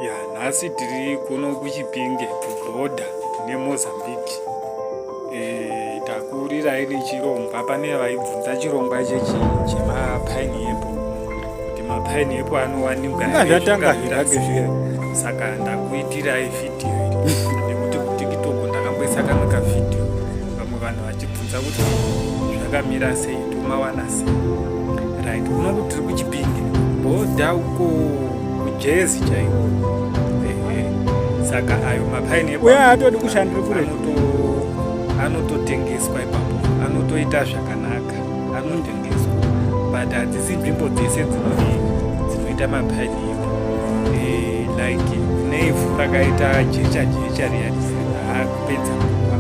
Ya nhasi tiri kuno kuchipinge kubhodha neMozambique. Takurirai nechirongwa pane vaibvunza chirongwa chemapineapple kuti mapineapple anowanikwa saka ndakuitirai vhidhiyo nekuti kuTiktok ndakamboisaka vhidhiyo vamwe vanhu vachibvunza kuti zvakamira sei tomawana sei. Right, kuno kuti tiri kuchipinge bhodha uko kujezi chaiko. Saka ayo mapineapple atodi kushandira kure anototengeswa ipapo, anotoita zvakanaka, anotengeswa, but hadzisi nzvimbo dzese dzinoita mapineapple. Like neivhu rakaita jecha riyani haakupedza kuva.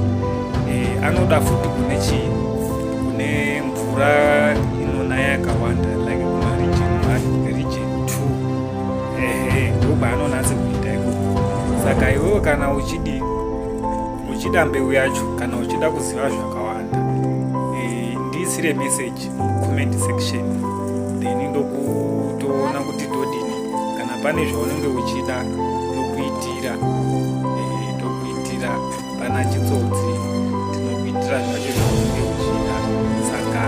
Anoda futi kune mvura inonaya yakawanda, like kuma region 2. Ndobva anonatse kuita ikoko. Saka iwewe kana uchida mbeu yacho, kana uchida kuziva zvakawanda, ndiisire message comment section, then ndokutoona kuti todini. Kana pane zvaunenge uchida ndokuitira, pana chitsotsi tinokuitira zvacho zvaunenge uchida. Saka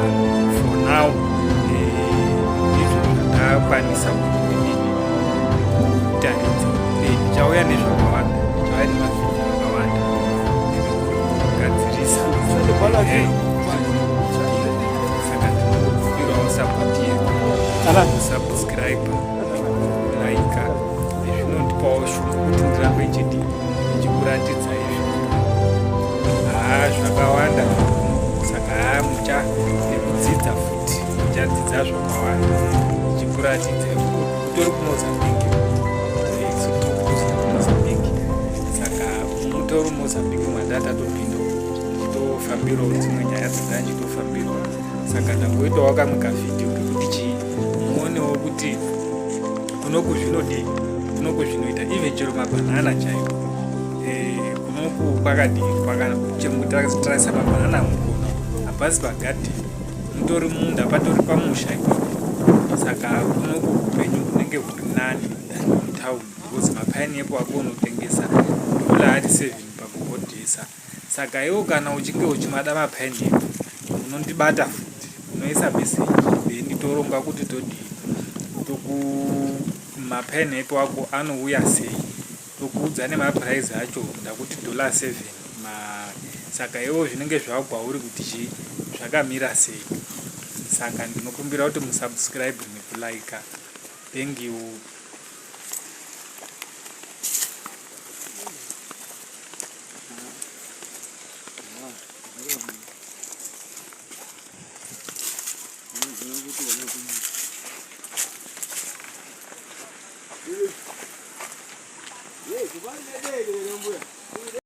for now ndizvo zvandakwanisa kutaridza. Ndichauya nezvakawanda, ndichauya nemavhidhiyo akawanda kugadzirisa. Saka ndinokumbirawo sapoti yedu, kusubscribe, kulaika. Zvinondipawo shungu kuti ndirambe ndichikuratidza izvi. Zvakawanda. Saka muchadzidza futi, muchadzidza zvakawanda ndichikuratidza. Utori kuMozambique, mutori Mozambique mandatatopinda nditofambirawo dzimwe nyaya dzanga ndichitofambirawo. Saka ndangoitawo kamwe kavhidhiyo kekuti muonewo kuti kunoku zvinodii, kunoku zvinoita even chero mabhanana chaiwo. Kunoku kwakadii, tarisa mabhanana mukono hapasi pagadheni, mutori munda, patori pamusha ipapo. Saka kunoku upenyu kunenge huri nani mutaundi, because mapineapple ako unotengesa $7 pakubhodhesa. Saka iwo kana uchinge uchimada mapineapple unondibata futi, unoisa message, then toronga kuti todii, mapineapple ako anouya sei, tokuudza nemaprice acho ndakuti $7. Saka iwo zvinenge zvakwauri kuti zvakamira sei. Saka ndinokumbira kuti musubscribe nekulaika. Thank you. Yes,